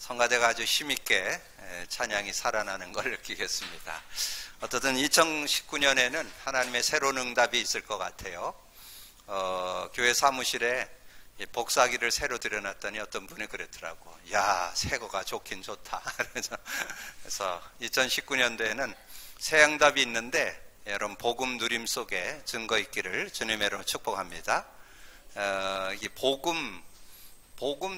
성가대가 아주 힘있게 찬양이 살아나는 걸 느끼겠습니다. 어떻든 2019년에는 하나님의 새로운 응답이 있을 것 같아요. 교회 사무실에 복사기를 새로 들여놨더니 어떤 분이 그랬더라고. 야, 새 거가 좋긴 좋다. 그래서 2019년도에는 새 응답이 있는데 여러분 복음 누림 속에 증거 있기를 주님의 이름으로 축복합니다. 이 복음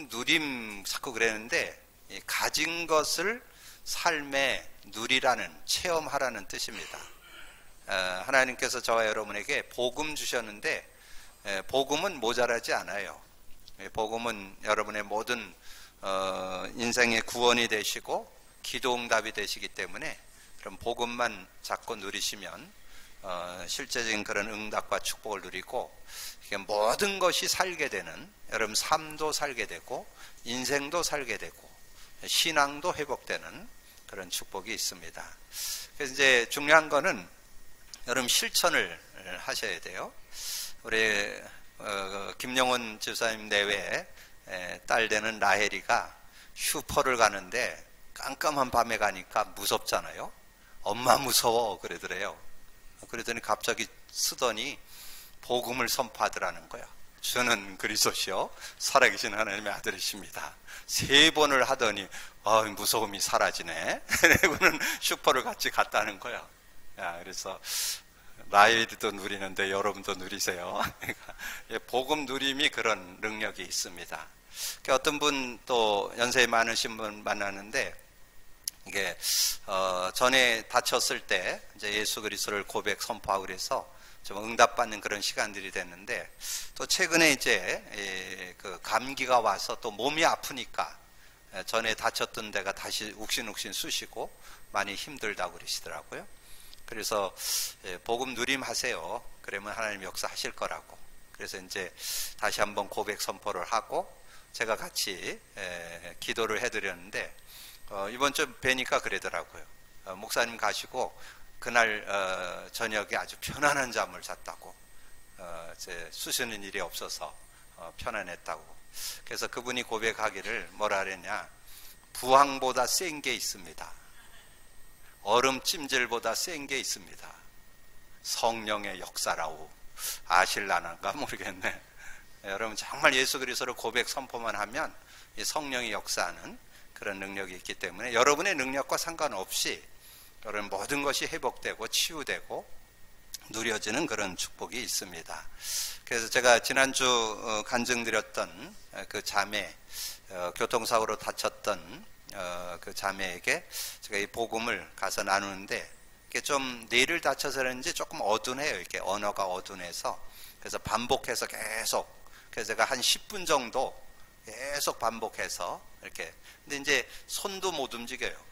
누림 자꾸 그랬는데 가진 것을 삶에 누리라는, 체험하라는 뜻입니다. 하나님께서 저와 여러분에게 복음 주셨는데 복음은 모자라지 않아요. 복음은 여러분의 모든 인생의 구원이 되시고 기도응답이 되시기 때문에 그럼 복음만 잡고 누리시면 실제적인 그런 응답과 축복을 누리고 모든 것이 살게 되는, 여러분 삶도 살게 되고 인생도 살게 되고 신앙도 회복되는 그런 축복이 있습니다. 그래서 이제 중요한 거는 여러분 실천을 하셔야 돼요. 우리 김영원 집사님 내외에 딸 되는 라헬이가 슈퍼를 가는데 깜깜한 밤에 가니까 무섭잖아요. 엄마 무서워 그러더래요. 그러더니 갑자기 쓰더니 복음을 선포하더라는 거야. 주는 그리스도시요 살아계신 하나님의 아들이십니다. 3번을 하더니 무서움이 사라지네. 그리고는 슈퍼를 같이 갔다는 거야. 그래서 라헬도 누리는데 여러분도 누리세요. 복음 누림이 그런 능력이 있습니다. 어떤 분 또 연세에 많으신 분 만나는데 이게 전에 다쳤을 때 이제 예수 그리스도를 고백 선포하고 그래서 좀 응답받는 그런 시간들이 됐는데 또 최근에 이제 그 감기가 와서 또 몸이 아프니까 전에 다쳤던 데가 다시 욱신욱신 쑤시고 많이 힘들다고 그러시더라고요. 그래서 복음 누림 하세요. 그러면 하나님 역사하실 거라고. 그래서 이제 다시 한번 고백 선포를 하고 제가 같이 기도를 해드렸는데 이번 주 뵈니까 그러더라고요. 목사님 가시고 그날 저녁에 아주 편안한 잠을 잤다고. 쑤시는 일이 없어서 편안했다고. 그래서 그분이 고백하기를 뭐라 그랬냐, 부항보다 센 게 있습니다. 얼음 찜질보다 센 게 있습니다. 성령의 역사라고. 아실라나가 모르겠네. 여러분 정말 예수 그리스도를 고백 선포만 하면 이 성령의 역사하는 그런 능력이 있기 때문에 여러분의 능력과 상관없이 여러분 모든 것이 회복되고 치유되고 누려지는 그런 축복이 있습니다. 그래서 제가 지난주 간증드렸던 그 자매, 교통사고로 다쳤던 그 자매에게 제가 이 복음을 가서 나누는데 이게 좀 뇌를 다쳐서 그런지 조금 어둔해요. 이렇게 언어가 어둔해서. 그래서 반복해서 계속, 그래서 제가 한 10분 정도 계속 반복해서 이렇게. 근데 이제 손도 못 움직여요.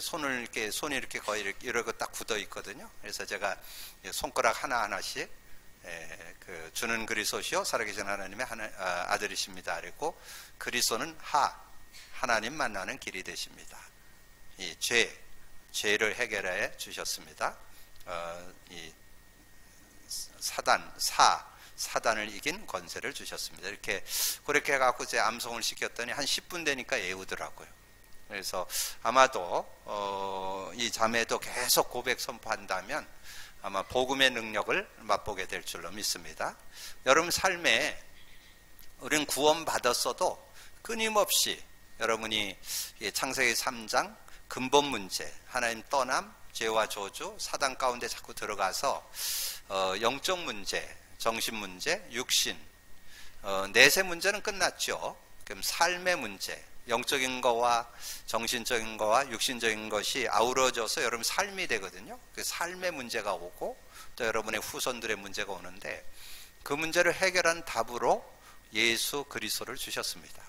손이 이렇게 거의 이러고 딱 굳어 있거든요. 그래서 제가 손가락 하나하나씩 그 주는 그리스도시요 살아계신 하나님의 아들이십니다. 그리고 그리스도는 하나님 만나는 길이 되십니다. 이 죄를 해결해 주셨습니다. 이 사단을 이긴 권세를 주셨습니다. 그렇게 해갖고 제 암송을 시켰더니 한 10분 되니까 애우더라고요. 그래서 아마도 이 자매도 계속 고백 선포한다면 아마 복음의 능력을 맛보게 될 줄로 믿습니다. 여러분 삶에 우리는 구원받았어도 끊임없이 여러분이 창세기 3장 근본 문제, 하나님 떠남, 죄와 저주, 사단 가운데 자꾸 들어가서 영적 문제, 정신 문제, 육신, 내세 문제는 끝났죠. 그럼 삶의 문제, 영적인 거와 정신적인 거와 육신적인 것이 아우러져서 여러분 삶이 되거든요. 그 삶의 문제가 오고 또 여러분의 후손들의 문제가 오는데 그 문제를 해결한 답으로 예수 그리스도를 주셨습니다.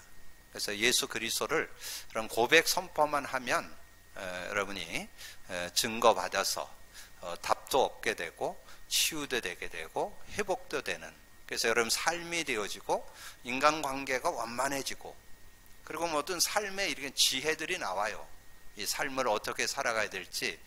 그래서 예수 그리스도를 그런 고백 선포만 하면 여러분이 증거받아서 답도 얻게 되고 치유도 되게 되고 회복도 되는, 그래서 여러분 삶이 되어지고 인간관계가 원만해지고 그리고 모든 삶에 이렇게 지혜들이 나와요. 이 삶을 어떻게 살아가야 될지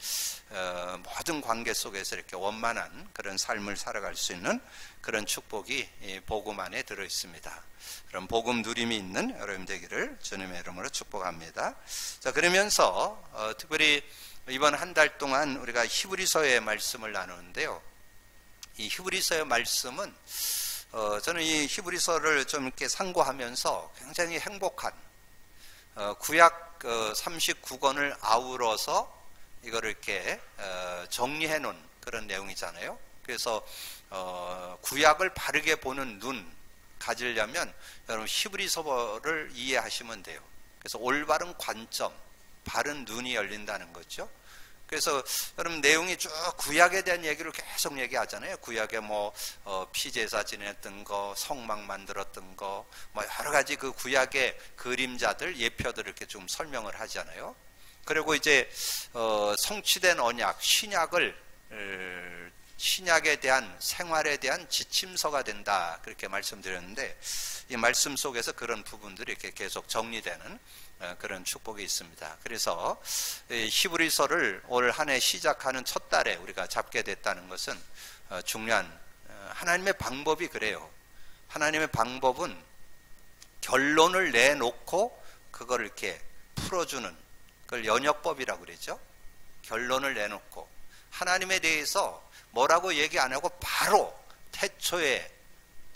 모든 관계 속에서 이렇게 원만한 그런 삶을 살아갈 수 있는 그런 축복이 이 복음 안에 들어 있습니다. 그런 복음 누림이 있는 여러분 되기를 주님의 이름으로 축복합니다. 자, 그러면서 특별히 이번 한 달 동안 우리가 히브리서의 말씀을 나누는데요. 이 히브리서의 말씀은 저는 이 히브리서를 좀 이렇게 상고하면서 굉장히 행복한 구약 39권을 아우러서 이거를 이렇게 정리해 놓은 그런 내용이잖아요. 그래서 구약을 바르게 보는 눈 가지려면 여러분 히브리서를 이해하시면 돼요. 그래서 올바른 관점, 바른 눈이 열린다는 거죠. 그래서 여러분 내용이 쭉 구약에 대한 얘기를 계속 얘기하잖아요. 구약에 뭐 피제사 지냈던 거, 성막 만들었던 거, 뭐 여러 가지 그 구약의 그림자들, 예표들을 이렇게 좀 설명을 하잖아요. 그리고 이제 성취된 언약, 신약에 대한 생활에 대한 지침서가 된다 그렇게 말씀드렸는데 이 말씀 속에서 그런 부분들이 이렇게 계속 정리되는 그런 축복이 있습니다. 그래서 히브리서를 올 한 해 시작하는 첫 달에 우리가 잡게 됐다는 것은 중요한 하나님의 방법이 그래요. 하나님의 방법은 결론을 내놓고 그걸 이렇게 풀어주는 그걸 연역법이라고 그러죠. 결론을 내놓고 하나님에 대해서 뭐라고 얘기 안 하고 바로 태초에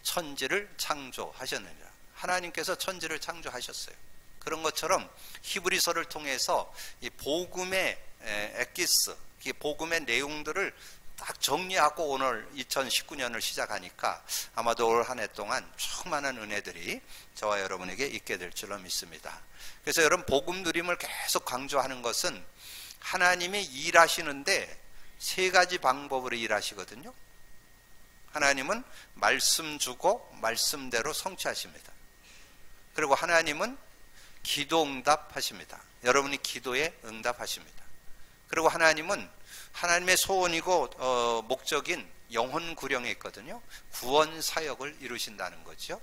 천지를 창조하셨느니라. 하나님께서 천지를 창조하셨어요. 그런 것처럼 히브리서를 통해서 이 복음의 엑기스, 이 복음의 내용들을 딱 정리하고 오늘 2019년을 시작하니까 아마도 올 한 해 동안 충만한 은혜들이 저와 여러분에게 있게 될 줄로 믿습니다. 그래서 여러분 복음 누림을 계속 강조하는 것은 하나님이 일하시는데 세 가지 방법으로 일하시거든요. 하나님은 말씀 주고 말씀대로 성취하십니다. 그리고 하나님은 기도 응답하십니다. 여러분이 기도에 응답하십니다. 그리고 하나님은 하나님의 소원이고 목적인 영혼 구령에 있거든요. 구원 사역을 이루신다는 거죠.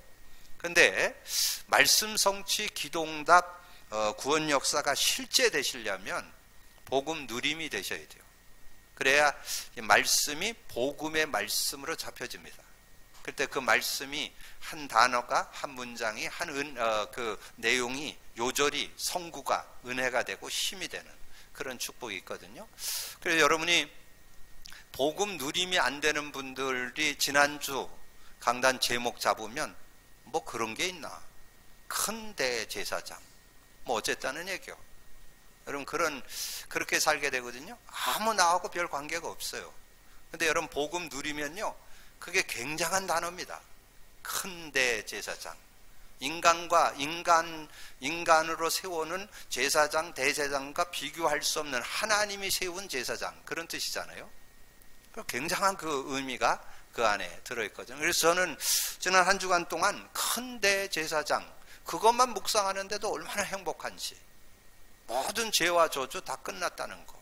그런데 말씀 성취, 기도 응답, 구원 역사가 실제 되시려면 복음 누림이 되셔야 돼요. 그래야 이 말씀이 복음의 말씀으로 잡혀집니다. 그때 그 말씀이 한 단어가, 한 문장이, 그 내용이 요절이 성구가 은혜가 되고 힘이 되는 그런 축복이 있거든요. 그래서 여러분이 복음 누림이 안 되는 분들이 지난주 강단 제목 잡으면 뭐 그런 게 있나? 큰 대제사장. 뭐 어쨌다는 얘기요. 여러분 그렇게 살게 되거든요. 아무 나하고 별 관계가 없어요. 근데 여러분 복음 누리면요. 그게 굉장한 단어입니다. 큰 대제사장. 인간으로 세우는 제사장, 대제사장과 비교할 수 없는 하나님이 세운 제사장 그런 뜻이잖아요. 굉장한 그 의미가 그 안에 들어있거든요. 그래서 저는 지난 한 주간 동안 큰 대제사장 그것만 묵상하는데도 얼마나 행복한지 모든 죄와 저주 다 끝났다는 거.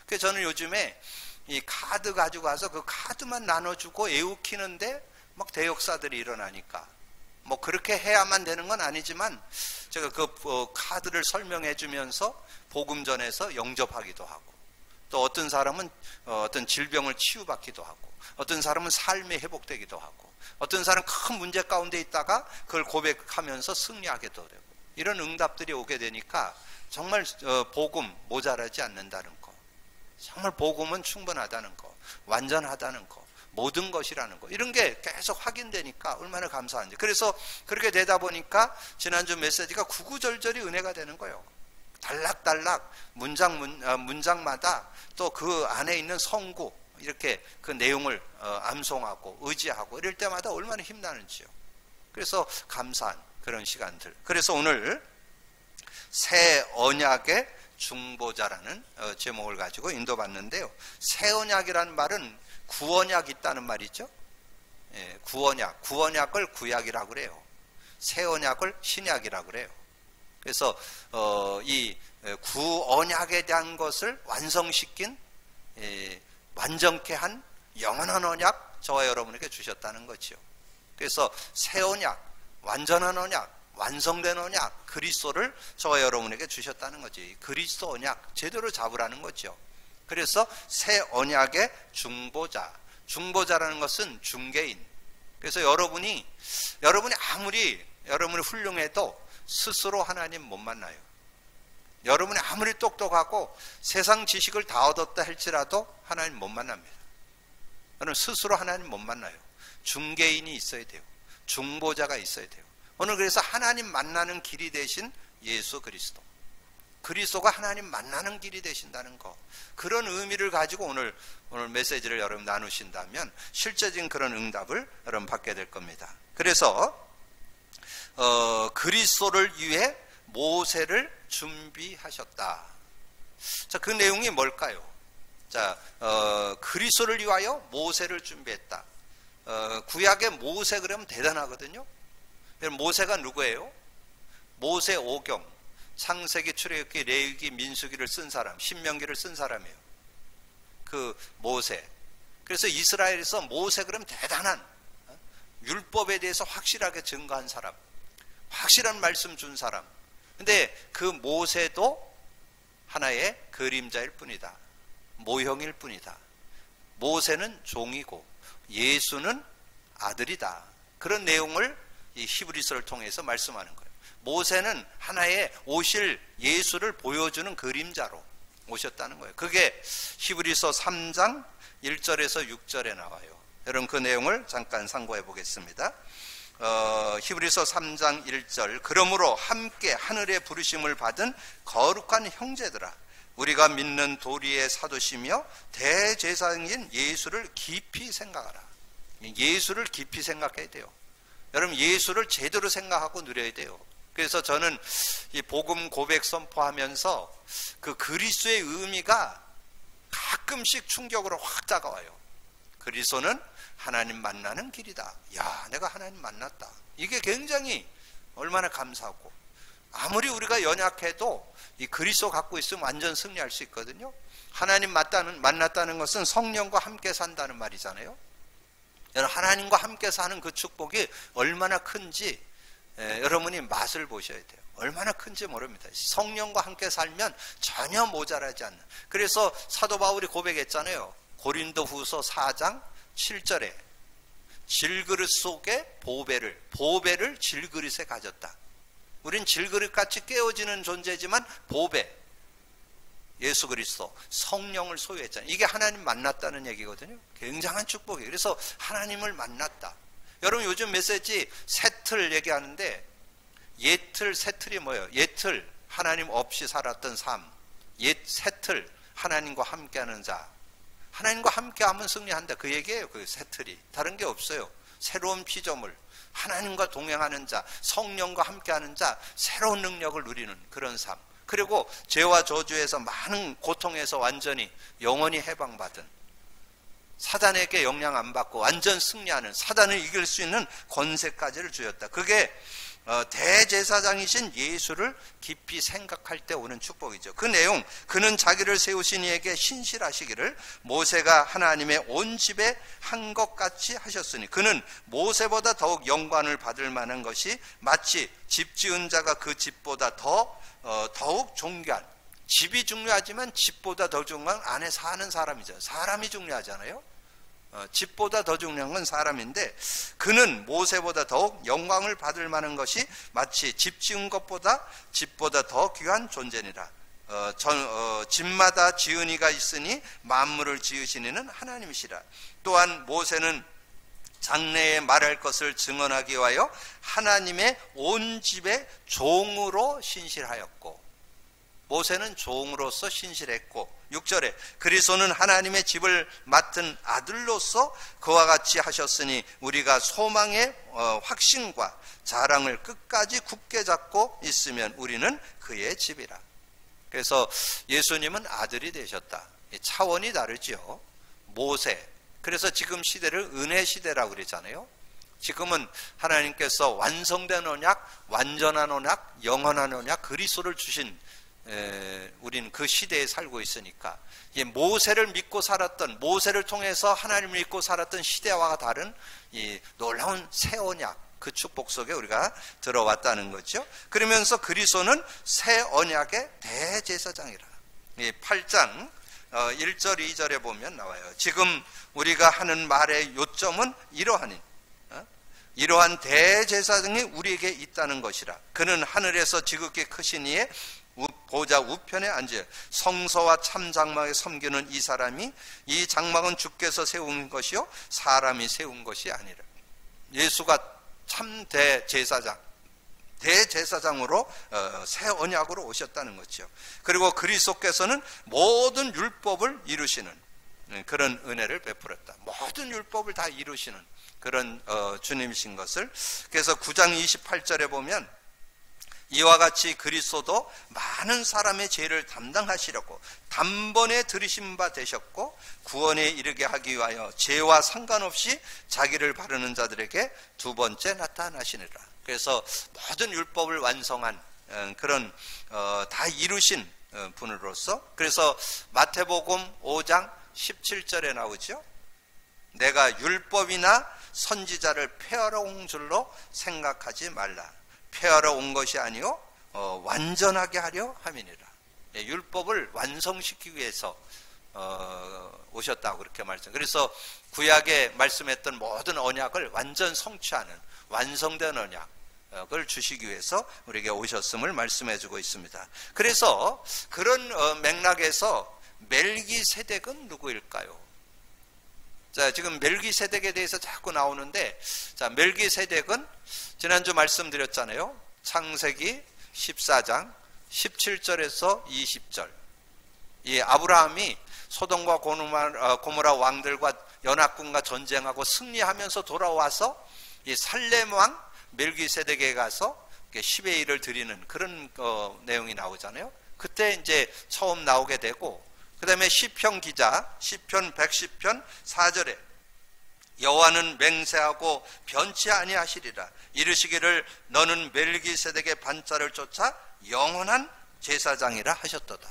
그래서 저는 요즘에 이 카드 가지고 가서 그 카드만 나눠주고 애우키는데 막 대역사들이 일어나니까 뭐 그렇게 해야만 되는 건 아니지만 제가 그 카드를 설명해 주면서 복음 전해서 영접하기도 하고 또 어떤 사람은 어떤 질병을 치유받기도 하고 어떤 사람은 삶이 회복되기도 하고 어떤 사람은 큰 문제 가운데 있다가 그걸 고백하면서 승리하게도 되고 이런 응답들이 오게 되니까 정말 복음 모자라지 않는다는 거, 정말 복음은 충분하다는 거, 완전하다는 거, 모든 것이라는 거 이런 게 계속 확인되니까 얼마나 감사한지. 그래서 그렇게 되다 보니까 지난주 메시지가 구구절절이 은혜가 되는 거예요. 달락달락 문장마다 또 그 안에 있는 성구 이렇게 그 내용을 암송하고 의지하고 이럴 때마다 얼마나 힘나는지요. 그래서 감사한 그런 시간들. 그래서 오늘 새 언약의 중보자라는 제목을 가지고 인도받는데요. 새 언약이라는 말은 구언약 있다는 말이죠. 예, 구언약을 구약이라고 그래요. 새 언약을 신약이라고 그래요. 그래서 이 구언약에 대한 것을 완성시킨 완전케 한 영원한 언약 저와 여러분에게 주셨다는 거죠. 그래서 새 언약, 완전한 언약, 완성된 언약 그리스도를 저와 여러분에게 주셨다는 거지. 그리스도 언약 제대로 잡으라는 거죠. 그래서 새 언약의 중보자라는 것은 중개인. 그래서 여러분이 아무리 여러분이 훌륭해도 스스로 하나님 못 만나요. 여러분이 아무리 똑똑하고 세상 지식을 다 얻었다 할지라도 하나님 못 만납니다. 여러분 스스로 하나님 못 만나요. 중개인이 있어야 돼요. 중보자가 있어야 돼요. 오늘 그래서 하나님 만나는 길이 되신 예수 그리스도, 그리스도가 하나님 만나는 길이 되신다는 거, 그런 의미를 가지고 오늘 메시지를 여러분 나누신다면 실제적인 그런 응답을 여러분 받게 될 겁니다. 그래서 그리스도를 위해 모세를 준비하셨다. 자, 그 내용이 뭘까요? 자, 그리스도를 위하여 모세를 준비했다. 구약의 모세 그러면 대단하거든요. 모세가 누구예요? 모세 오경, 창세기, 출애굽기, 레위기, 민수기를 쓴 사람, 신명기를 쓴 사람이에요. 그 모세. 그래서 이스라엘에서 모세 그러면 대단한, 율법에 대해서 확실하게 증거한 사람, 확실한 말씀 준 사람. 근데 그 모세도 하나의 그림자일 뿐이다. 모형일 뿐이다. 모세는 종이고 예수는 아들이다. 그런 내용을 이 히브리서를 통해서 말씀하는 거예요. 모세는 하나의 오실 예수를 보여주는 그림자로 오셨다는 거예요. 그게 히브리서 3장 1절에서 6절에 나와요. 여러분 그 내용을 잠깐 상고해 보겠습니다. 히브리서 3장 1절, 그러므로 함께 하늘의 부르심을 받은 거룩한 형제들아, 우리가 믿는 도리의 사도시며 대제사장인 예수를 깊이 생각하라. 예수를 깊이 생각해야 돼요. 여러분 예수를 제대로 생각하고 누려야 돼요. 그래서 저는 이 복음 고백 선포하면서 그 그리스도의 의미가 가끔씩 충격으로 확 다가와요. 그리스도는 하나님 만나는 길이다. 야, 내가 하나님 만났다. 이게 굉장히 얼마나 감사하고, 아무리 우리가 연약해도 이 그리스도 갖고 있으면 완전 승리할 수 있거든요. 하나님 만났다는 것은 성령과 함께 산다는 말이잖아요. 여러분 하나님과 함께 사는 그 축복이 얼마나 큰지 여러분이 맛을 보셔야 돼요. 얼마나 큰지 모릅니다. 성령과 함께 살면 전혀 모자라지 않는. 그래서 사도 바울이 고백했잖아요. 고린도 후서 4장 7절에 질그릇 속에 보배를 질그릇에 가졌다. 우린 질그릇같이 깨어지는 존재지만 보배, 예수 그리스도, 성령을 소유했잖아요. 이게 하나님 만났다는 얘기거든요. 굉장한 축복이에요. 그래서 하나님을 만났다. 여러분 요즘 메시지 새틀 얘기하는데, 옛틀 새틀이 뭐예요? 옛틀 하나님 없이 살았던 삶, 새틀 하나님과 함께하는 자. 하나님과 함께하면 승리한다, 그 얘기예요. 그 새틀이 다른 게 없어요. 새로운 피조물, 하나님과 동행하는 자, 성령과 함께하는 자, 새로운 능력을 누리는 그런 삶. 그리고 죄와 저주에서 많은 고통에서 완전히 영원히 해방받은, 사단에게 영향 안 받고 완전 승리하는, 사단을 이길 수 있는 권세까지를 주셨다. 그게 대제사장이신 예수를 깊이 생각할 때 오는 축복이죠. 그 내용, 그는 자기를 세우신 이에게 신실하시기를 모세가 하나님의 온 집에 한 것 같이 하셨으니, 그는 모세보다 더욱 영광을 받을 만한 것이 마치 집 지은 자가 그 집보다 더욱 존귀한, 집이 중요하지만 집보다 더 중요한 안에 사는 사람이죠. 사람이 중요하잖아요. 집보다 더 중요한 건 사람인데, 그는 모세보다 더욱 영광을 받을 만한 것이 마치 집 지은 것보다 집보다 더 귀한 존재니라. 집마다 지은 이가 있으니 만물을 지으신 이는 하나님이시라. 또한 모세는 장래에 말할 것을 증언하기 위하여 하나님의 온 집의 종으로 신실하였고, 모세는 종으로서 신실했고, 6절에 그리스도는 하나님의 집을 맡은 아들로서 그와 같이 하셨으니 우리가 소망의 확신과 자랑을 끝까지 굳게 잡고 있으면 우리는 그의 집이라. 그래서 예수님은 아들이 되셨다. 차원이 다르죠. 모세. 그래서 지금 시대를 은혜 시대라고 그러잖아요. 지금은 하나님께서 완성된 언약, 완전한 언약, 영원한 언약, 그리스도를 주신, 우리는 그 시대에 살고 있으니까, 모세를 믿고 살았던, 모세를 통해서 하나님을 믿고 살았던 시대와 다른 이 놀라운 새 언약, 그 축복 속에 우리가 들어왔다는 거죠. 그러면서 그리스도는 새 언약의 대제사장이라. 이 8장 1절 2절에 보면 나와요. 지금 우리가 하는 말의 요점은 이러하니 이러한 대제사장이 우리에게 있다는 것이라. 그는 하늘에서 지극히 크신 이의 보좌 우편에 앉아 성소와 참 장막에 섬기는 이 사람이, 이 장막은 주께서 세운 것이요 사람이 세운 것이 아니라. 예수가 참 대제사장으로 새 언약으로 오셨다는 거죠. 그리고 그리스도께서는 모든 율법을 이루시는 그런 은혜를 베풀었다. 모든 율법을 다 이루시는 그런 주님이신 것을. 그래서 9장 28절에 보면 이와 같이 그리스도도 많은 사람의 죄를 담당하시려고 단번에 들이신 바 되셨고 구원에 이르게 하기 위하여 죄와 상관없이 자기를 바르는 자들에게 두 번째 나타나시니라. 그래서 모든 율법을 완성한 그런 다 이루신 분으로서, 그래서 마태복음 5장 17절에 나오죠. 내가 율법이나 선지자를 폐하러 온 줄로 생각하지 말라. 폐하러 온 것이 아니요 완전하게 하려 함이니라. 율법을 완성시키기 위해서 오셨다고 그렇게 말씀. 그래서 구약에 말씀했던 모든 언약을 완전 성취하는 완성된 언약을 주시기 위해서 우리에게 오셨음을 말씀해주고 있습니다. 그래서 그런 맥락에서 멜기세덱은 누구일까요? 자, 지금 멜기세덱에 대해서 자꾸 나오는데, 자, 멜기세덱은 지난주 말씀드렸잖아요. 창세기 14장 17절에서 20절. 이 아브라함이 소돔과 고모라 왕들과 연합군과 전쟁하고 승리하면서 돌아와서 이 살렘 왕 멜기세덱에 가서 10의 1을 드리는 그런 내용이 나오잖아요. 그때 이제 처음 나오게 되고, 그 다음에 시편 기자 시편 110편 4절에 여호와는 맹세하고 변치 아니하시리라. 이르시기를 너는 멜기세덱의 반차를 쫓아 영원한 제사장이라 하셨도다.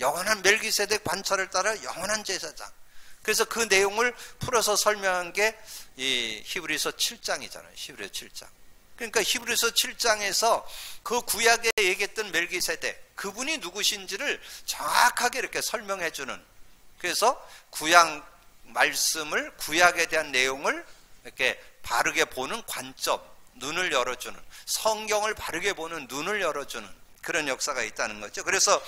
영원한 멜기세덱 반차를 따라 영원한 제사장. 그래서 그 내용을 풀어서 설명한 게 이 히브리서 7장이잖아요. 히브리서 7장. 그러니까 히브리서 7장에서 그 구약에 얘기했던 멜기세덱, 그분이 누구신지를 정확하게 이렇게 설명해 주는, 그래서 구약 말씀을, 구약에 대한 내용을 이렇게 바르게 보는 관점, 눈을 열어주는, 성경을 바르게 보는 눈을 열어주는 그런 역사가 있다는 거죠. 그래서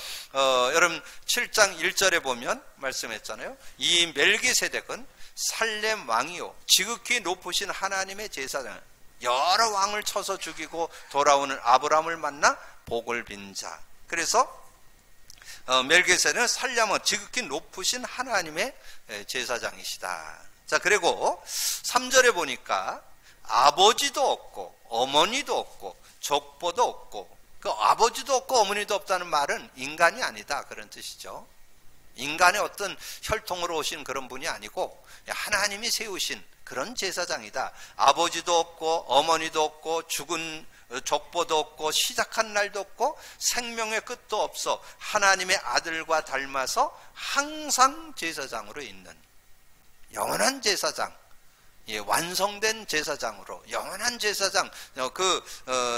여러분 7장 1절에 보면 말씀했잖아요. 이 멜기세덱은 살렘 왕이요 지극히 높으신 하나님의 제사장, 여러 왕을 쳐서 죽이고 돌아오는 아브라함을 만나 복을 빈 자. 그래서 멜기세덱은 살렘은 지극히 높으신 하나님의 제사장이시다. 자, 그리고 3절에 보니까 아버지도 없고 어머니도 없고 족보도 없고, 그 아버지도 없고 어머니도 없다는 말은 인간이 아니다 그런 뜻이죠. 인간의 어떤 혈통으로 오신 그런 분이 아니고 하나님이 세우신 그런 제사장이다. 아버지도 없고 어머니도 없고 죽은 족보도 없고 시작한 날도 없고 생명의 끝도 없어 하나님의 아들과 닮아서 항상 제사장으로 있는 영원한 제사장, 완성된 제사장으로, 영원한 제사장,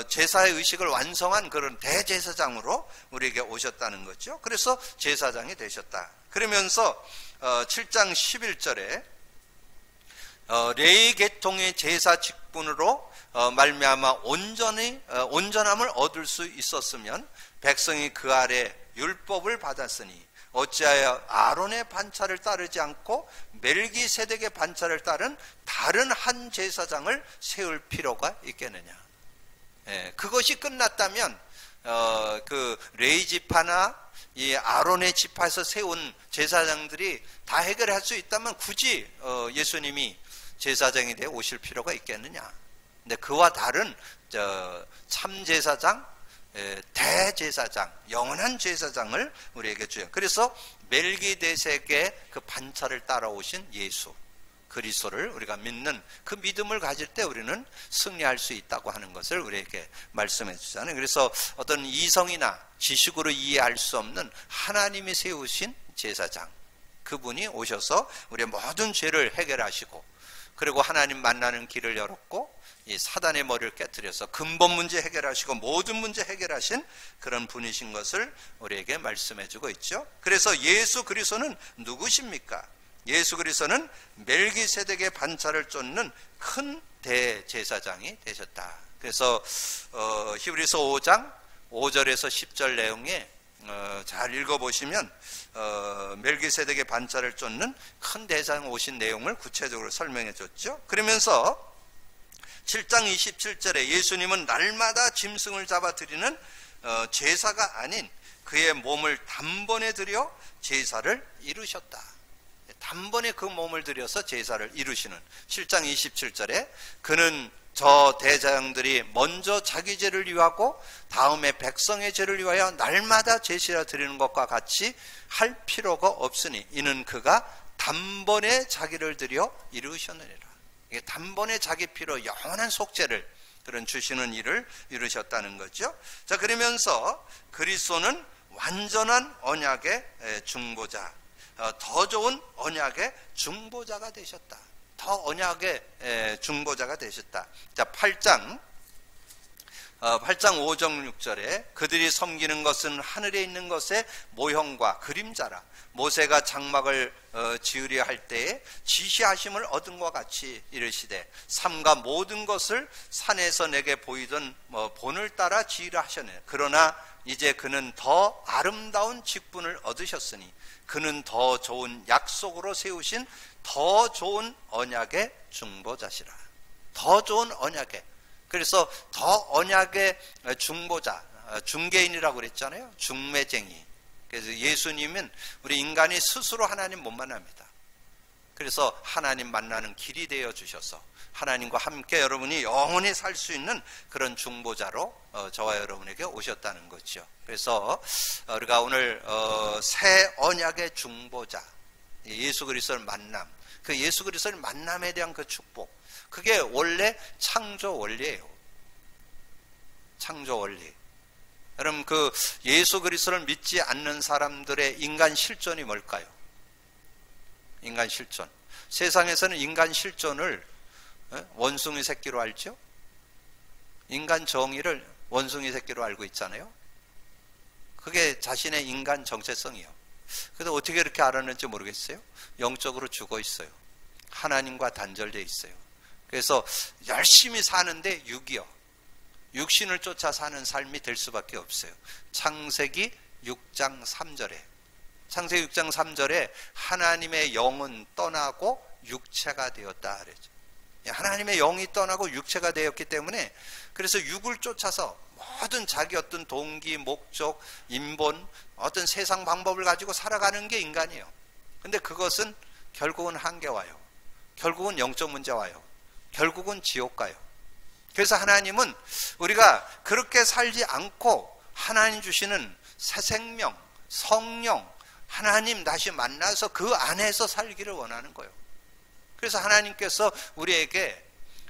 제사의 의식을 완성한 그런 대제사장으로 우리에게 오셨다는 거죠. 그래서 제사장이 되셨다. 그러면서 7장 11절에 레위 계통의 제사 직분으로 말미암아 온전함을 얻을 수 있었으면 백성이 그 아래 율법을 받았으니 어찌하여 아론의 반차를 따르지 않고 멜기세덱의 반차를 따른 다른 한 제사장을 세울 필요가 있겠느냐. 그것이 끝났다면 그 레위 지파나 이 아론의 지파에서 세운 제사장들이 다 해결할 수 있다면 굳이 예수님이 제사장이 되어 오실 필요가 있겠느냐. 근데 그와 다른 참 제사장, 대제사장, 영원한 제사장을 우리에게 주요. 그래서 멜기세덱의 그 반차를 따라오신 예수 그리스도를 우리가 믿는 그 믿음을 가질 때 우리는 승리할 수 있다고 하는 것을 우리에게 말씀해 주잖아요. 그래서 어떤 이성이나 지식으로 이해할 수 없는 하나님이 세우신 제사장, 그분이 오셔서 우리의 모든 죄를 해결하시고 그리고 하나님 만나는 길을 열었고 이 사단의 머리를 깨뜨려서 근본 문제 해결하시고 모든 문제 해결하신 그런 분이신 것을 우리에게 말씀해주고 있죠. 그래서 예수 그리스도는 누구십니까? 예수 그리스도는 멜기세덱의 반차를 쫓는 큰 대제사장이 되셨다. 그래서 히브리서 5장 5절에서 10절 내용에 잘 읽어보시면 멜기세덱의 반차를 쫓는 큰 대제사장 오신 내용을 구체적으로 설명해 줬죠. 그러면서 7장 27절에 예수님은 날마다 짐승을 잡아 드리는 제사가 아닌 그의 몸을 단번에 드려 제사를 이루셨다. 단번에 그 몸을 들여서 제사를 이루시는 7장 27절에 그는 저 대제사장들이 먼저 자기 죄를 위하고 다음에 백성의 죄를 위하여 날마다 제사를 드리는 것과 같이 할 필요가 없으니 이는 그가 단번에 자기를 드려 이루셨느니라. 이게 단번에 자기 피로 영원한 속죄를 그런 주시는 일을 이루셨다는 거죠. 자, 그러면서 그리스도는 완전한 언약의 중보자, 더 좋은 언약의 중보자가 되셨다. 더 언약의 중보자가 되셨다. 자, 8장 5절 6절에 그들이 섬기는 것은 하늘에 있는 것의 모형과 그림자라. 모세가 장막을 지으려 할 때에 지시하심을 얻은 것 같이 이르시되 삼가 모든 것을 산에서 내게 보이던 본을 따라 지으려 하셨네. 그러나 이제 그는 더 아름다운 직분을 얻으셨으니 그는 더 좋은 약속으로 세우신 더 좋은 언약의 중보자시라. 더 좋은 언약의, 그래서 더 언약의 중보자, 중개인이라고 그랬잖아요. 중매쟁이. 그래서 예수님은 우리 인간이 스스로 하나님 못 만납니다. 그래서 하나님 만나는 길이 되어 주셔서 하나님과 함께 여러분이 영원히 살 수 있는 그런 중보자로 저와 여러분에게 오셨다는 거죠. 그래서 우리가 오늘 새 언약의 중보자, 예수 그리스도를 만남, 그 예수 그리스도를 만남에 대한 그 축복, 그게 원래 창조 원리예요. 창조 원리. 여러분, 그 예수 그리스도를 믿지 않는 사람들의 인간 실존이 뭘까요? 인간 실존. 세상에서는 인간 실존을 원숭이 새끼로 알죠? 인간 정의를 원숭이 새끼로 알고 있잖아요. 그게 자신의 인간 정체성이에요. 그래서 어떻게 그렇게 알았는지 모르겠어요. 영적으로 죽어 있어요. 하나님과 단절되어 있어요. 그래서 열심히 사는데 육이요, 육신을 쫓아 사는 삶이 될 수밖에 없어요. 창세기 6장 3절에 창세기 6장 3절에 하나님의 영은 떠나고 육체가 되었다 그랬죠. 하나님의 영이 떠나고 육체가 되었기 때문에, 그래서 육을 쫓아서 모든 자기 어떤 동기, 목적, 인본, 어떤 세상 방법을 가지고 살아가는 게 인간이에요. 근데 그것은 결국은 한계 와요. 결국은 영적 문제 와요. 결국은 지옥 가요. 그래서 하나님은 우리가 그렇게 살지 않고 하나님 주시는 새 생명, 성령, 하나님 다시 만나서 그 안에서 살기를 원하는 거예요. 그래서 하나님께서 우리에게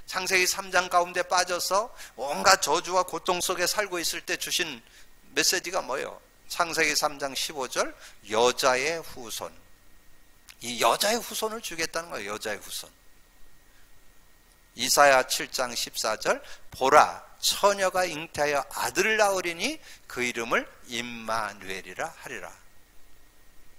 창세기 3장 가운데 빠져서 온갖 저주와 고통 속에 살고 있을 때 주신 메시지가 뭐예요? 창세기 3장 15절, 여자의 후손. 이 여자의 후손을 주겠다는 거예요. 여자의 후손. 이사야 7장 14절, 보라 처녀가 잉태하여 아들을 낳으리니 그 이름을 임마누엘이라 하리라.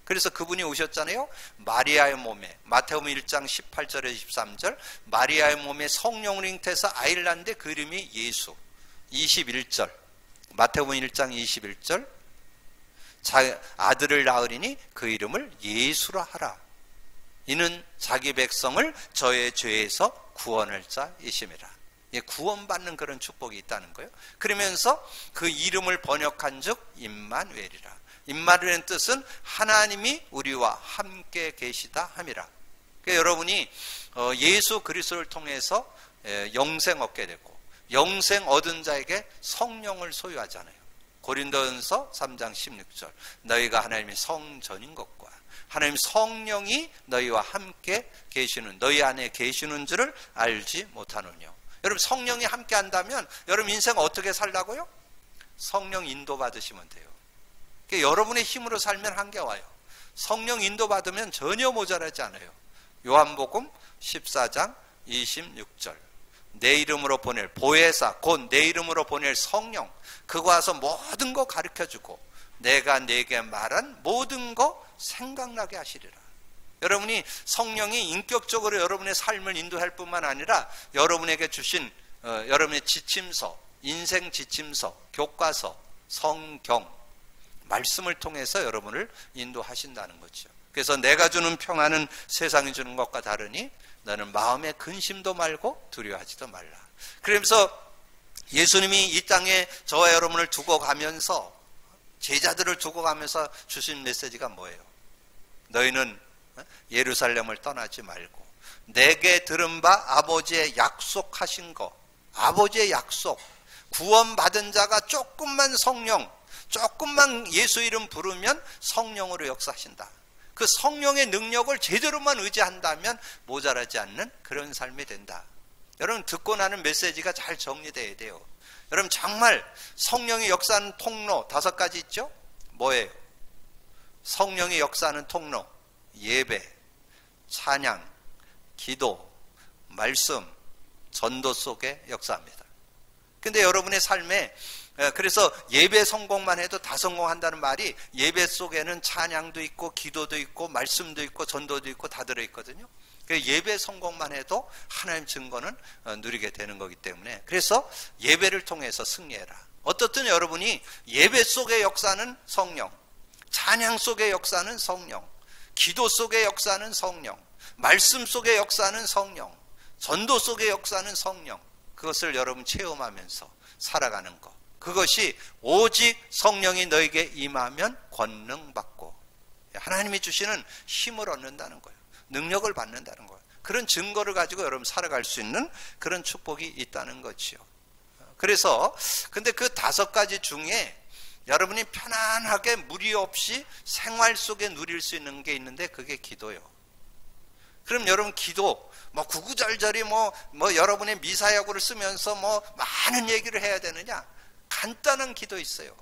그래서 그분이 오셨잖아요. 마리아의 몸에, 마태복음 1장 18절에 13절, 마리아의 몸에 성령을 잉태해서 아이를 낳는데 그 이름이 예수. 21절, 마태복음 1장 21절, 아들을 낳으리니 그 이름을 예수라 하라. 이는 자기 백성을 저의 죄에서 구원할 자이심이라. 구원받는 그런 축복이 있다는 거예요. 그러면서 그 이름을 번역한 즉 임마누엘이라. 임마누엘의 뜻은 하나님이 우리와 함께 계시다 함이라. 그러니까 여러분이 예수 그리스도를 통해서 영생 얻게 되고, 영생 얻은 자에게 성령을 소유하잖아요. 고린도전서 3장 16절, 너희가 하나님의 성전인 것과 하나님 성령이 너희와 함께 계시는, 너희 안에 계시는 줄을 알지 못하느뇨. 여러분, 성령이 함께 한다면 여러분 인생 어떻게 살라고요? 성령 인도 받으시면 돼요. 그러니까 여러분의 힘으로 살면 한계 와요. 성령 인도 받으면 전혀 모자라지 않아요. 요한복음 14장 26절. 내 이름으로 보낼 보혜사, 곧 내 이름으로 보낼 성령, 그거 와서 모든 거 가르쳐주고 내가 내게 말한 모든 거 생각나게 하시리라. 여러분이 성령이 인격적으로 여러분의 삶을 인도할 뿐만 아니라 여러분에게 주신 여러분의 지침서, 인생 지침서, 교과서, 성경, 말씀을 통해서 여러분을 인도하신다는 거죠. 그래서 내가 주는 평안은 세상이 주는 것과 다르니 너는 마음에 근심도 말고 두려워하지도 말라. 그러면서 예수님이 이 땅에 저와 여러분을 두고 가면서, 제자들을 두고 가면서 주신 메시지가 뭐예요? 너희는 예루살렘을 떠나지 말고 내게 들은 바 아버지의 약속하신 거, 아버지의 약속, 구원받은 자가 조금만 성령, 조금만 예수 이름 부르면 성령으로 역사하신다. 그 성령의 능력을 제대로만 의지한다면 모자라지 않는 그런 삶이 된다. 여러분, 듣고 나는 메시지가 잘 정리돼야 돼요. 여러분, 정말 성령의 역사하는 통로 5가지 있죠? 뭐예요? 성령의 역사하는 통로: 예배, 찬양, 기도, 말씀, 전도 속에 역사합니다. 근데 여러분의 삶에, 그래서 예배 성공만 해도 다 성공한다는 말이, 예배 속에는 찬양도 있고 기도도 있고 말씀도 있고 전도도 있고 다 들어있거든요. 예배 성공만 해도 하나님 증거는 누리게 되는 거기 때문에, 그래서 예배를 통해서 승리해라. 어떻든 여러분이 예배 속의 역사는 성령, 찬양 속의 역사는 성령, 기도 속의 역사는 성령, 말씀 속의 역사는 성령, 전도 속의 역사는 성령, 그것을 여러분 체험하면서 살아가는 것, 그것이 오직 성령이 너에게 임하면 권능받고 하나님이 주시는 힘을 얻는다는 거예요. 능력을 받는다는 거예요. 그런 증거를 가지고 여러분 살아갈 수 있는 그런 축복이 있다는 거지요. 그래서 근데 그 5가지 중에 여러분이 편안하게 무리 없이 생활 속에 누릴 수 있는 게 있는데, 그게 기도요. 그럼 여러분, 기도 구구절절히 여러분의 미사여구를 쓰면서 많은 얘기를 해야 되느냐? 간단한 기도 있어요.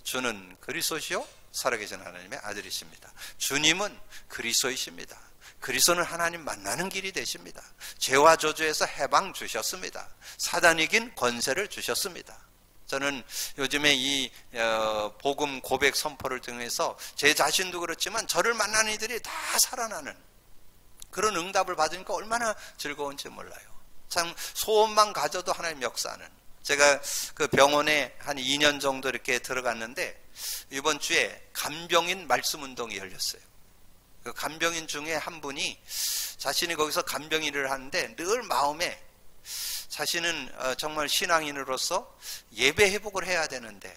주는 그리스도시요 살아계신 하나님의 아들이십니다. 주님은 그리스도이십니다. 그리스도는 하나님 만나는 길이 되십니다. 죄와 저주에서 해방 주셨습니다. 사단 이긴 권세를 주셨습니다. 저는 요즘에 이 복음 고백 선포를 통해서 제 자신도 그렇지만 저를 만나는 이들이 다 살아나는 그런 응답을 받으니까 얼마나 즐거운지 몰라요. 참 소원만 가져도 하나님 역사하는. 제가 그 병원에 한 2년 정도 이렇게 들어갔는데, 이번 주에 간병인 말씀 운동이 열렸어요. 그 간병인 중에 한 분이 자신이 거기서 간병인을 하는데 늘 마음에, 자신은 정말 신앙인으로서 예배 회복을 해야 되는데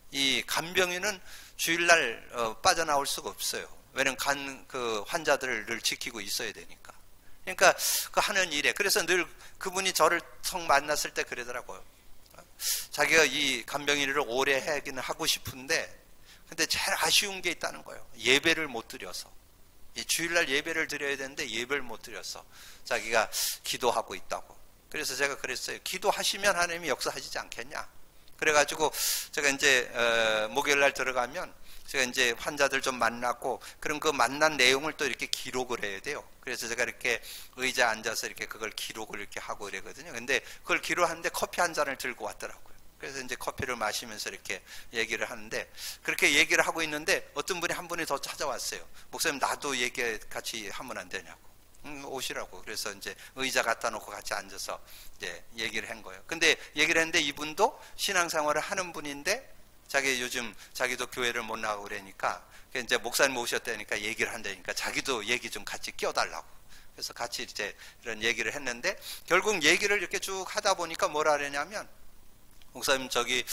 이 간병인은 주일날 빠져나올 수가 없어요. 왜냐면 그 환자들을 늘 지키고 있어야 되니까. 그러니까 그 하는 일에, 그래서 늘 그분이 저를 성 만났을 때 그러더라고요. 자기가 이 간병인을 오래 하기는 하고 싶은데, 근데 제일 아쉬운 게 있다는 거예요. 예배를 못 드려서. 이 주일날 예배를 드려야 되는데 예배를 못 드려서 자기가 기도하고 있다고. 그래서 제가 그랬어요. 기도하시면 하나님이 역사하시지 않겠냐. 그래가지고 제가 이제 목요일날 들어가면 제가 이제 환자들 좀 만나고, 그럼 그 만난 내용을 또 이렇게 기록을 해야 돼요. 그래서 제가 이렇게 의자에 앉아서 이렇게 그걸 기록을 이렇게 하고 이러거든요. 근데 그걸 기록하는데 커피 한 잔을 들고 왔더라고요. 그래서 이제 커피를 마시면서 이렇게 얘기를 하는데, 그렇게 얘기를 하고 있는데 어떤 분이 한 분이 더 찾아왔어요. 목사님, 나도 얘기 같이 하면 안 되냐고. 오시라고. 그래서 이제 의자 갖다 놓고 같이 앉아서 이제 얘기를 한 거예요. 근데 얘기를 했는데 이분도 신앙생활을 하는 분인데, 자기 요즘 자기도 교회를 못 나가고 그러니까 이제 목사님 오셨다니까 얘기를 한다니까 자기도 얘기 좀 같이 끼워달라고. 그래서 같이 이제 이런 얘기를 했는데, 결국 얘기를 이렇게 쭉 하다 보니까 뭐라 그러냐면, 목사님 저기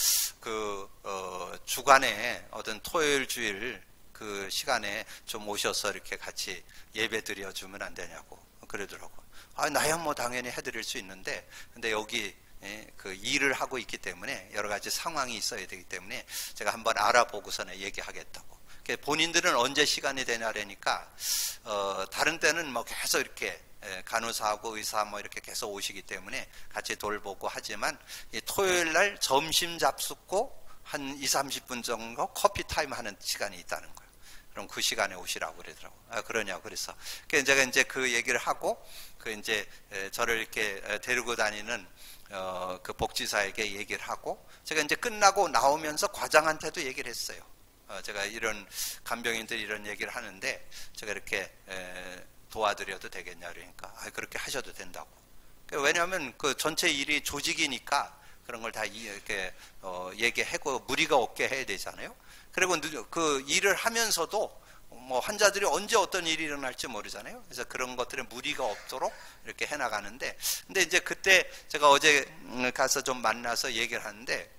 주간에 어떤 토요일 주일 그 시간에 좀 오셔서 이렇게 같이 예배 드려주면 안 되냐고 그러더라고요. 나야 뭐 당연히 해드릴 수 있는데, 근데 여기 그 일을 하고 있기 때문에 여러 가지 상황이 있어야 되기 때문에 제가 한번 알아보고서는 얘기하겠다고. 본인들은 언제 시간이 되냐라니까 다른 때는 뭐 계속 이렇게 간호사하고 의사 뭐 이렇게 계속 오시기 때문에 같이 돌보고 하지만, 이 토요일 날 점심 잡숫고 한 20-30분 정도 커피 타임 하는 시간이 있다는 거예요. 그럼 그 시간에 오시라고 그러더라고. 아, 그러냐고. 그래서 제가 이제 그 얘기를 하고, 이제 저를 이렇게 데리고 다니는 그 복지사에게 얘기를 하고, 제가 이제 끝나고 나오면서 과장한테도 얘기를 했어요. 제가 이런 간병인들이 이런 얘기를 하는데 제가 이렇게 도와드려도 되겠냐 그러니까 그렇게 하셔도 된다고. 왜냐하면 그 전체 일이 조직이니까 그런 걸 다 이렇게 얘기하고 무리가 없게 해야 되잖아요. 그리고 그 일을 하면서도 뭐 환자들이 언제 어떤 일이 일어날지 모르잖아요. 그래서 그런 것들에 무리가 없도록 이렇게 해나가는데, 근데 이제 그때 제가 어제 가서 좀 만나서 얘기를 하는데,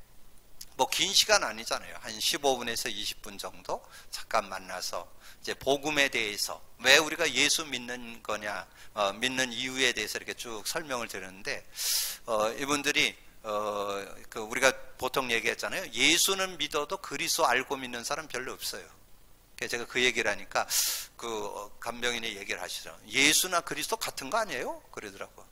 뭐 긴 시간 아니잖아요. 한 15분에서 20분 정도 잠깐 만나서 이제 복음에 대해서, 왜 우리가 예수 믿는 거냐, 믿는 이유에 대해서 이렇게 쭉 설명을 드렸는데, 이분들이 우리가 보통 얘기했잖아요. 예수는 믿어도 그리스도 알고 믿는 사람 별로 없어요. 제가 그 얘기를 하니까 그 간병인이 얘기를 하시죠. 예수나 그리스도 같은 거 아니에요? 그러더라고.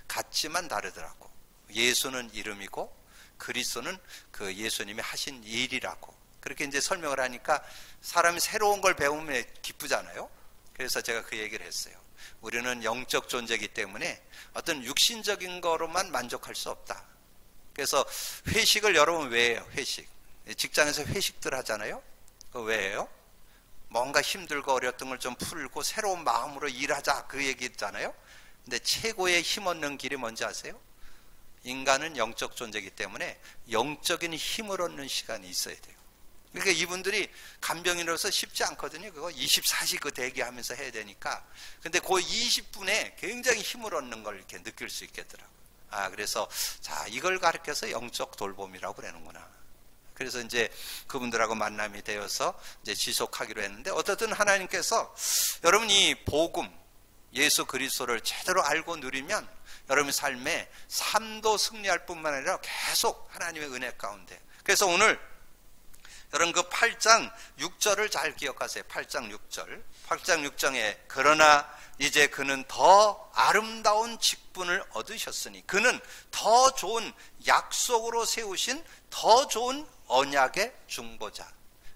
같지만 다르더라고. 예수는 이름이고 그리스도는 그 예수님이 하신 일이라고. 그렇게 이제 설명을 하니까 사람이 새로운 걸 배우면 기쁘잖아요. 그래서 제가 그 얘기를 했어요. 우리는 영적 존재이기 때문에 어떤 육신적인 거로만 만족할 수 없다. 그래서 회식을 여러분 왜 해요? 회식. 직장에서 회식들 하잖아요. 그거 왜 해요? 뭔가 힘들고 어려웠던 걸 좀 풀고 새로운 마음으로 일하자, 그 얘기 있잖아요. 근데 최고의 힘 얻는 길이 뭔지 아세요? 인간은 영적 존재이기 때문에 영적인 힘을 얻는 시간이 있어야 돼요. 그러니까 이분들이 간병인으로서 쉽지 않거든요. 그거 24시 그 대기하면서 해야 되니까. 근데 그 20분에 굉장히 힘을 얻는 걸 이렇게 느낄 수 있겠더라고요. 그래서 자, 이걸 가르쳐서 영적 돌봄이라고 그러는구나. 그래서 이제 그분들하고 만남이 되어서 이제 지속하기로 했는데, 어떻든 하나님께서 여러분 이 복음, 예수 그리스도를 제대로 알고 누리면 여러분 삶에 삶도 승리할 뿐만 아니라 계속 하나님의 은혜 가운데. 그래서 오늘 여러분 그 8장 6절을 잘 기억하세요. 8장 6절. 8장 6장에 그러나 이제 그는 더 아름다운 직분을 얻으셨으니, 그는 더 좋은 약속으로 세우신 더 좋은 언약의 중보자.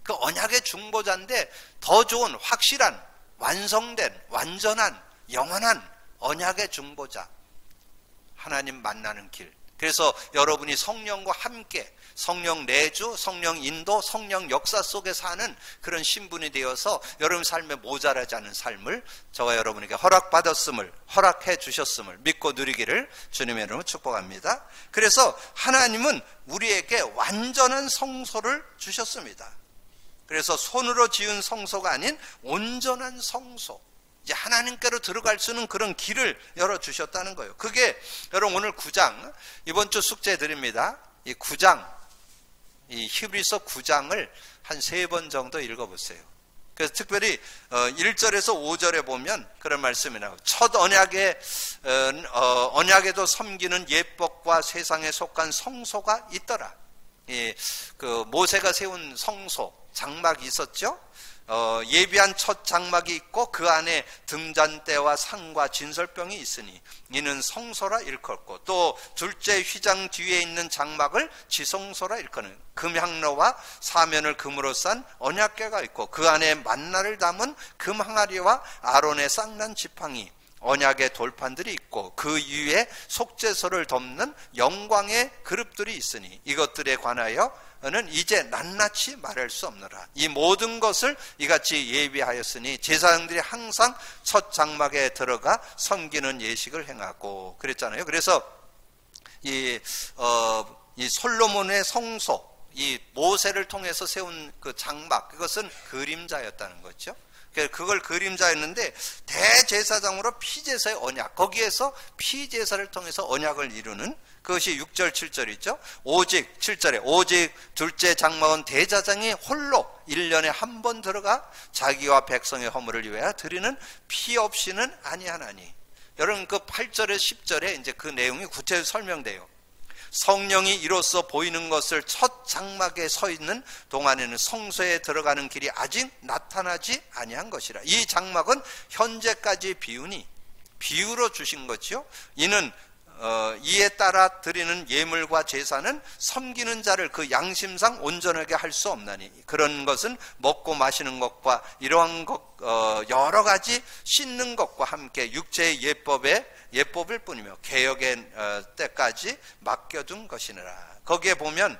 그 언약의 중보자인데 더 좋은 확실한 완성된 완전한 영원한 언약의 중보자. 하나님 만나는 길. 그래서 여러분이 성령과 함께 성령 내주, 성령 인도, 성령 역사 속에 사는 그런 신분이 되어서 여러분 삶에 모자라지 않은 삶을 저와 여러분에게 허락해 주셨음을 믿고 누리기를 주님의 이름으로 축복합니다. 그래서 하나님은 우리에게 완전한 성소를 주셨습니다. 그래서 손으로 지은 성소가 아닌 온전한 성소, 이제 하나님께로 들어갈 수 있는 그런 길을 열어주셨다는 거예요. 그게 여러분 오늘 9장, 이번 주 숙제 드립니다. 이 9장, 이 히브리서 9장을 한 3번 정도 읽어보세요. 그래서 특별히 1절에서 5절에 보면 그런 말씀이 나와요. 첫 언약에도 섬기는 예법과 세상에 속한 성소가 있더라. 그 모세가 세운 성소, 장막이 있었죠. 예비한 첫 장막이 있고 그 안에 등잔대와 상과 진설병이 있으니 이는 성소라 일컫고, 또 둘째 휘장 뒤에 있는 장막을 지성소라 일컫는 금향로와 사면을 금으로 싼 언약궤가 있고 그 안에 만나를 담은 금항아리와 아론의 쌍난 지팡이, 언약의 돌판들이 있고 그 위에 속죄소를 덮는 영광의 그룹들이 있으니 이것들에 관하여 는 이제 낱낱이 말할 수 없노라. 이 모든 것을 이같이 예비하였으니 제사장들이 항상 첫 장막에 들어가 섬기는 예식을 행하고 그랬잖아요. 그래서 이 솔로몬의 성소, 이 모세를 통해서 세운 그 장막, 그것은 그림자였다는 거죠. 그걸 그림자였는데 대제사장으로 피제사의 언약, 거기에서 피제사를 통해서 언약을 이루는 그것이 6절 7절이죠. 오직 7절에 오직 둘째 장막은 대제사장이 홀로 1년에 한 번 들어가 자기와 백성의 허물을 위하여 드리는 피 없이는 아니하나니. 여러분 그 8절에 10절에 이제 그 내용이 구체적으로 설명돼요. 성령이 이로써 보이는 것을 첫 장막에 서 있는 동안에는 성소에 들어가는 길이 아직 나타나지 아니한 것이라. 이 장막은 현재까지 비유로 주신 거죠. 이는 이에 따라 드리는 예물과 제사는 섬기는 자를 그 양심상 온전하게 할 수 없나니 그런 것은 먹고 마시는 것과 이러한 것 여러 가지 씻는 것과 함께 육체의 예법일 뿐이며 개혁의 때까지 맡겨둔 것이니라. 거기에 보면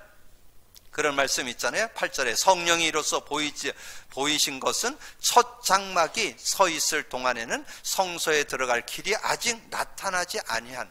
그런 말씀 있잖아요. 8절에 성령이 이로써 보이신 것은 첫 장막이 서 있을 동안에는 성소에 들어갈 길이 아직 나타나지 아니한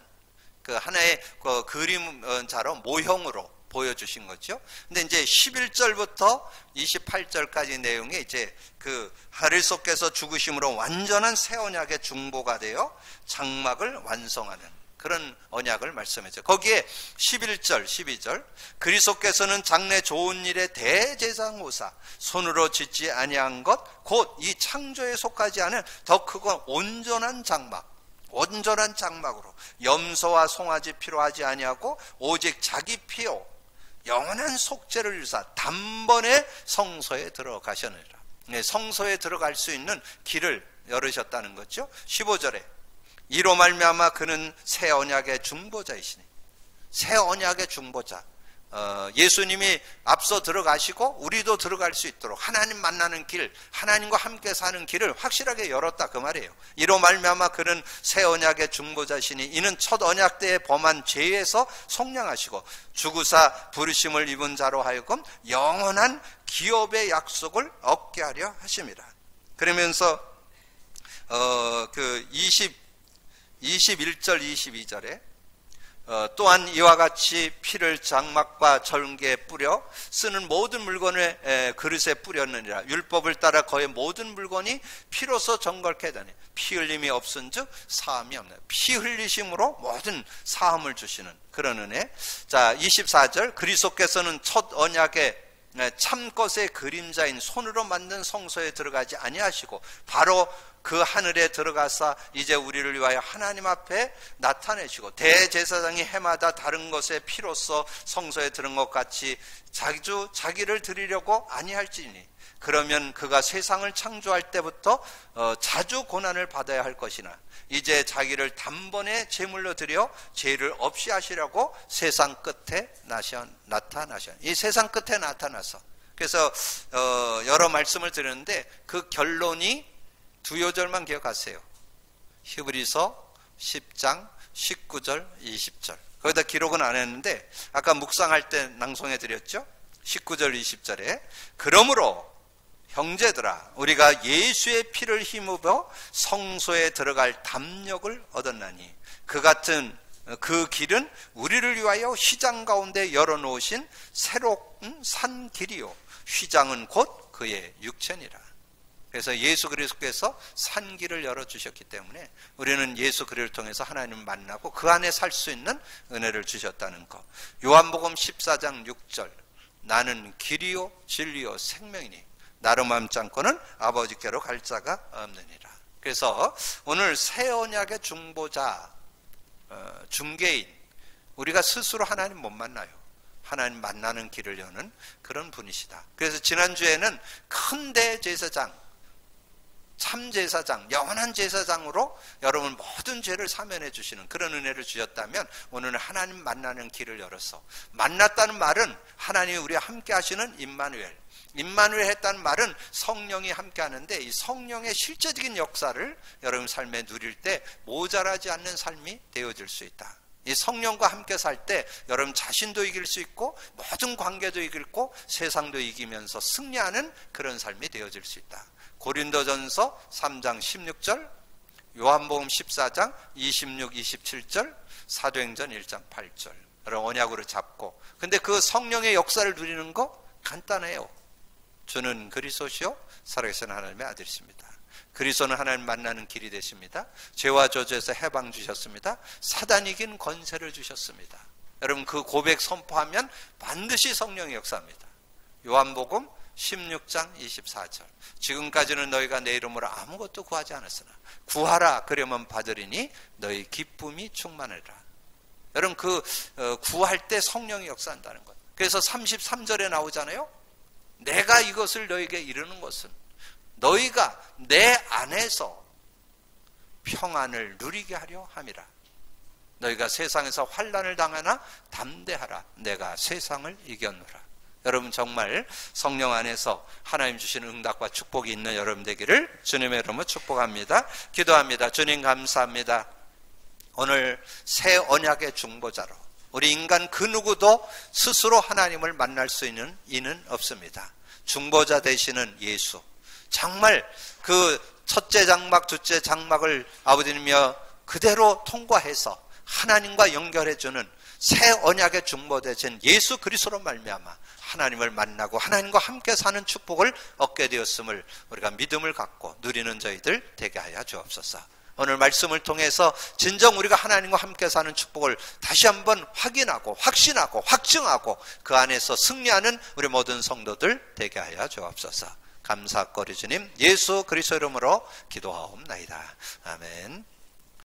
그 하나의 그 그림자로 모형으로 보여주신 거죠. 근데 이제 11절부터 28절까지 내용이 이제 그 그리스도께서 죽으심으로 완전한 새 언약의 중보가 되어 장막을 완성하는 그런 언약을 말씀했죠. 거기에 11절, 12절 그리스도께서는 장래 좋은 일의 대제사장으로서 손으로 짓지 아니한 것 곧 이 창조에 속하지 않은 더 크고 온전한 장막으로 염소와 송아지 피로 하지 아니하고 오직 자기 피요 영원한 속죄를 위해서 단번에 성소에 들어가셨느니라. 성소에 들어갈 수 있는 길을 열으셨다는 거죠. 15절에 이로 말미암아 그는 새 언약의 중보자이시니 새 언약의 중보자. 예수님이 앞서 들어가시고 우리도 들어갈 수 있도록 하나님 만나는 길, 하나님과 함께 사는 길을 확실하게 열었다 그 말이에요. 이로 말미암아 그는 새 언약의 중보자시니 이는 첫 언약 때에 범한 죄에서 속량하시고 죽으사 부르심을 입은 자로 하여금 영원한 기업의 약속을 얻게 하려 하심이라. 그러면서 그 21절 22절에 또한 이와 같이 피를 장막과 절개에 뿌려 쓰는 모든 물건을 그릇에 뿌렸느니라. 율법을 따라 거의 모든 물건이 피로서 정결케 하다니 피 흘림이 없은즉 사함이 없네. 피 흘리심으로 모든 사함을 주시는 그런 은혜. 자 24절 그리스도께서는 첫 언약의 참것의 그림자인 손으로 만든 성소에 들어가지 아니하시고 바로 그 하늘에 들어가사 이제 우리를 위하여 하나님 앞에 나타내시고 대제사장이 해마다 다른 것의 피로써 성소에 들은 것 같이 자기를 드리려고 아니할지니 그러면 그가 세상을 창조할 때부터 자주 고난을 받아야 할 것이나 이제 자기를 단번에 제물로 드려 죄를 없이 하시려고 세상 끝에 나타나셔. 이 세상 끝에 나타나서 그래서 여러 말씀을 드렸는데 그 결론이 두 요절만 기억하세요. 히브리서 10장 19절 20절 거기다 기록은 안 했는데 아까 묵상할 때 낭송해 드렸죠. 19절 20절에 그러므로 형제들아 우리가 예수의 피를 힘입어 성소에 들어갈 담력을 얻었나니 그 같은 그 길은 우리를 위하여 휘장 가운데 열어놓으신 새로운 산 길이요 휘장은 곧 그의 육체니라. 그래서 예수 그리스도께서 산길을 열어주셨기 때문에 우리는 예수 그리스도를 통해서 하나님을 만나고 그 안에 살 수 있는 은혜를 주셨다는 것. 요한복음 14장 6절 나는 길이요 진리요 생명이니 나로 맘지 않고는 아버지께로 갈 자가 없느니라. 그래서 오늘 새 언약의 중보자 중개인 우리가 스스로 하나님 못 만나요. 하나님 만나는 길을 여는 그런 분이시다. 그래서 지난주에는 큰 대제사장 참제사장, 영원한 제사장으로 여러분 모든 죄를 사면해 주시는 그런 은혜를 주셨다면 오늘은 하나님 만나는 길을 열어서 만났다는 말은 하나님이 우리와 함께 하시는 임마누엘 했다는 말은 성령이 함께 하는데 이 성령의 실제적인 역사를 여러분 삶에 누릴 때 모자라지 않는 삶이 되어질 수 있다. 이 성령과 함께 살 때 여러분 자신도 이길 수 있고 모든 관계도 이기고 세상도 이기면서 승리하는 그런 삶이 되어질 수 있다. 고린도전서 3장 16절, 요한복음 14장 26, 27절, 사도행전 1장 8절 여러분 언약으로 잡고 근데 그 성령의 역사를 누리는 거 간단해요. 주는 그리스도시요 살아계신 하나님의 아들이십니다. 그리스도는 하나님 만나는 길이 되십니다. 죄와 저주에서 해방 주셨습니다. 사단 이긴 권세를 주셨습니다. 여러분 그 고백 선포하면 반드시 성령의 역사입니다. 요한복음 16장 24절 지금까지는 너희가 내 이름으로 아무것도 구하지 않았으나 구하라 그러면 받으리니 너희 기쁨이 충만하리라. 여러분 그 구할 때 성령이 역사한다는 것. 그래서 33절에 나오잖아요. 내가 이것을 너희에게 이르는 것은 너희가 내 안에서 평안을 누리게 하려 함이라. 너희가 세상에서 환난을 당하나 담대하라. 내가 세상을 이겼노라. 여러분 정말 성령 안에서 하나님 주시는 응답과 축복이 있는 여러분 되기를 주님의 이름으로 축복합니다. 기도합니다. 주님 감사합니다. 오늘 새 언약의 중보자로 우리 인간 그 누구도 스스로 하나님을 만날 수 있는 이는 없습니다. 중보자 되시는 예수, 정말 그 첫째 장막 둘째 장막을 아버지님이여 그대로 통과해서 하나님과 연결해주는 새 언약의 중보되신 예수 그리스도로 말미암아 하나님을 만나고 하나님과 함께 사는 축복을 얻게 되었음을 우리가 믿음을 갖고 누리는 저희들 되게 하여 주옵소서. 오늘 말씀을 통해서 진정 우리가 하나님과 함께 사는 축복을 다시 한번 확인하고 확신하고 확증하고 그 안에서 승리하는 우리 모든 성도들 되게 하여 주옵소서. 감사거리 주님 예수 그리스도 이름으로 기도하옵나이다. 아멘.